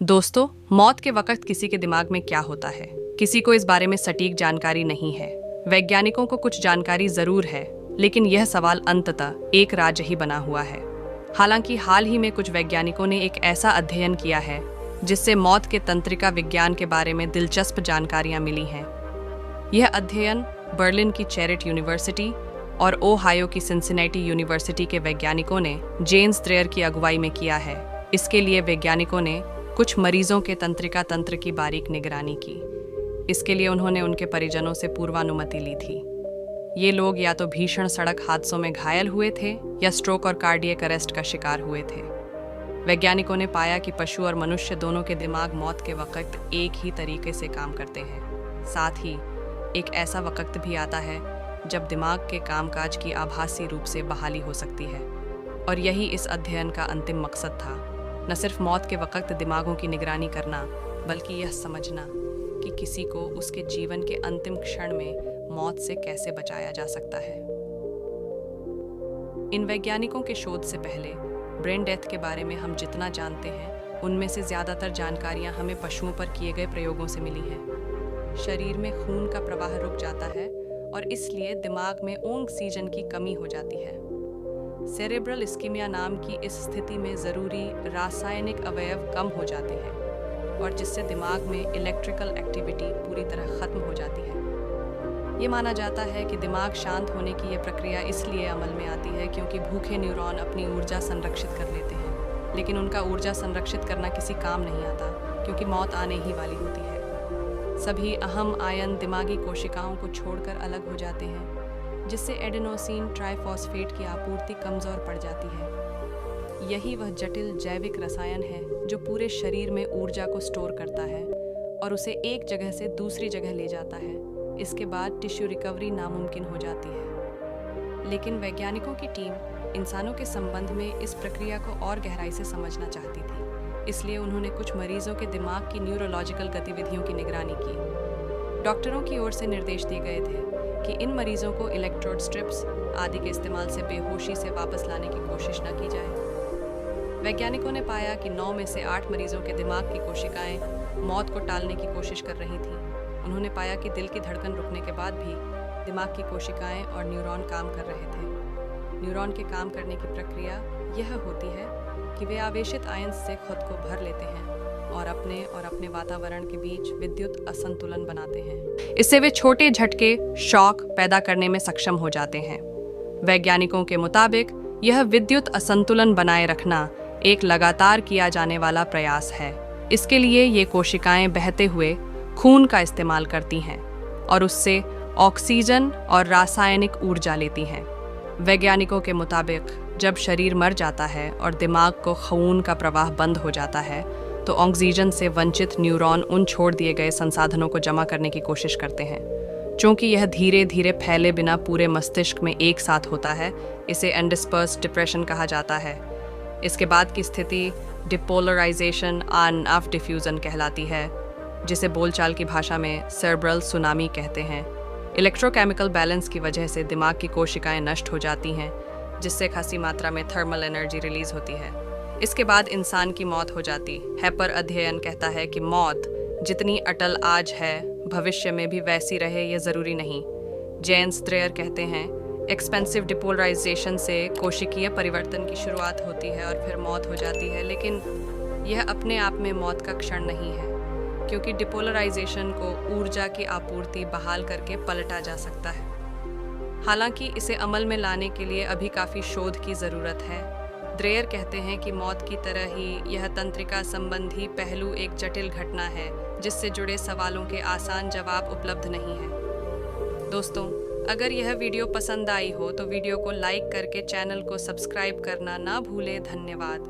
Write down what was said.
दोस्तों, मौत के वक्त किसी के दिमाग में क्या होता है, किसी को इस बारे में सटीक जानकारी नहीं है। वैज्ञानिकों को कुछ जानकारी जरूर है, लेकिन यह सवाल अंततः एक राज ही बना हुआ है। हालांकि हाल ही में कुछ वैज्ञानिकों ने एक ऐसा अध्ययन किया है जिससे मौत के तंत्रिका विज्ञान के बारे में दिलचस्प जानकारियां मिली हैं। यह अध्ययन बर्लिन की चैरिट यूनिवर्सिटी और ओहायो की सिंसिनेटी यूनिवर्सिटी के वैज्ञानिकों ने जेम्स ड्रेयर की अगुवाई में किया है। इसके लिए वैज्ञानिकों ने कुछ मरीजों के तंत्रिका तंत्र की बारीक निगरानी की। इसके लिए उन्होंने उनके परिजनों से पूर्वानुमति ली थी। ये लोग या तो भीषण सड़क हादसों में घायल हुए थे या स्ट्रोक और कार्डियक अरेस्ट का शिकार हुए थे। वैज्ञानिकों ने पाया कि पशु और मनुष्य दोनों के दिमाग मौत के वक्त एक ही तरीके से काम करते हैं। साथ ही एक ऐसा वक्त भी आता है जब दिमाग के कामकाज की आभासी रूप से बहाली हो सकती है। और यही इस अध्ययन का अंतिम मकसद था, न सिर्फ मौत के वक्त दिमागों की निगरानी करना, बल्कि यह समझना कि किसी को उसके जीवन के अंतिम क्षण में मौत से कैसे बचाया जा सकता है। इन वैज्ञानिकों के शोध से पहले ब्रेन डेथ के बारे में हम जितना जानते हैं, उनमें से ज़्यादातर जानकारियां हमें पशुओं पर किए गए प्रयोगों से मिली हैं। शरीर में खून का प्रवाह रुक जाता है और इसलिए दिमाग में ऑक्सीजन की कमी हो जाती है। सेरेब्रल इस्कीमिया नाम की इस स्थिति में ज़रूरी रासायनिक अवयव कम हो जाते हैं और जिससे दिमाग में इलेक्ट्रिकल एक्टिविटी पूरी तरह ख़त्म हो जाती है। ये माना जाता है कि दिमाग शांत होने की यह प्रक्रिया इसलिए अमल में आती है क्योंकि भूखे न्यूरॉन अपनी ऊर्जा संरक्षित कर लेते हैं, लेकिन उनका ऊर्जा संरक्षित करना किसी काम नहीं आता क्योंकि मौत आने ही वाली होती है। सभी अहम आयन दिमागी कोशिकाओं को छोड़कर अलग हो जाते हैं, जिससे एडेनोसिन ट्राइफॉस्फेट की आपूर्ति कमज़ोर पड़ जाती है। यही वह जटिल जैविक रसायन है जो पूरे शरीर में ऊर्जा को स्टोर करता है और उसे एक जगह से दूसरी जगह ले जाता है। इसके बाद टिश्यू रिकवरी नामुमकिन हो जाती है। लेकिन वैज्ञानिकों की टीम इंसानों के संबंध में इस प्रक्रिया को और गहराई से समझना चाहती थी। इसलिए उन्होंने कुछ मरीजों के दिमाग की न्यूरोलॉजिकल गतिविधियों की निगरानी की। डॉक्टरों की ओर से निर्देश दिए गए थे कि इन मरीजों को इलेक्ट्रोड स्ट्रिप्स आदि के इस्तेमाल से बेहोशी से वापस लाने की कोशिश न की जाए। वैज्ञानिकों ने पाया कि 9 में से 8 मरीजों के दिमाग की कोशिकाएं मौत को टालने की कोशिश कर रही थीं। उन्होंने पाया कि दिल की धड़कन रुकने के बाद भी दिमाग की कोशिकाएं और न्यूरॉन काम कर रहे थे। न्यूरॉन के काम करने की प्रक्रिया यह होती है कि वे आवेशित आयन से खुद को भर लेते हैं और अपने वातावरण के बीच विद्युत असंतुलन बनाते हैं। इससे वे छोटे झटके शॉक पैदा करने में सक्षम हो जाते हैं। वैज्ञानिकों के मुताबिक यह विद्युत असंतुलन बनाए रखना एक लगातार किया जाने वाला प्रयास है। इसके लिए ये कोशिकाएं बहते हुए खून का इस्तेमाल करती हैं और उससे ऑक्सीजन और रासायनिक ऊर्जा लेती हैं। वैज्ञानिकों के मुताबिक जब शरीर मर जाता है और दिमाग को खून का प्रवाह बंद हो जाता है, तो ऑक्सीजन से वंचित न्यूरॉन उन छोड़ दिए गए संसाधनों को जमा करने की कोशिश करते हैं। चूँकि यह धीरे धीरे फैले बिना पूरे मस्तिष्क में एक साथ होता है, इसे एंडिस्पर्स्ड डिप्रेशन कहा जाता है। इसके बाद की स्थिति डिपोलराइजेशन ऑन ऑफ डिफ्यूजन कहलाती है, जिसे बोलचाल की भाषा में सेरेब्रल सुनामी कहते हैं। इलेक्ट्रोकेमिकल बैलेंस की वजह से दिमाग की कोशिकाएं नष्ट हो जाती हैं, जिससे खासी मात्रा में थर्मल एनर्जी रिलीज होती है। इसके बाद इंसान की मौत हो जाती है। पर अध्ययन कहता है कि मौत जितनी अटल आज है, भविष्य में भी वैसी रहे ये ज़रूरी नहीं। जेम्स ड्रेयर कहते हैं, एक्सपेंसिव डिपोलराइजेशन से कोशिकीय परिवर्तन की शुरुआत होती है और फिर मौत हो जाती है, लेकिन यह अपने आप में मौत का क्षण नहीं है, क्योंकि डिपोलराइजेशन को ऊर्जा की आपूर्ति बहाल करके पलटा जा सकता है। हालांकि इसे अमल में लाने के लिए अभी काफ़ी शोध की ज़रूरत है। ड्रेयर कहते हैं कि मौत की तरह ही यह तंत्रिका संबंधी पहलू एक जटिल घटना है जिससे जुड़े सवालों के आसान जवाब उपलब्ध नहीं है। दोस्तों, अगर यह वीडियो पसंद आई हो तो वीडियो को लाइक करके चैनल को सब्सक्राइब करना ना भूलें। धन्यवाद।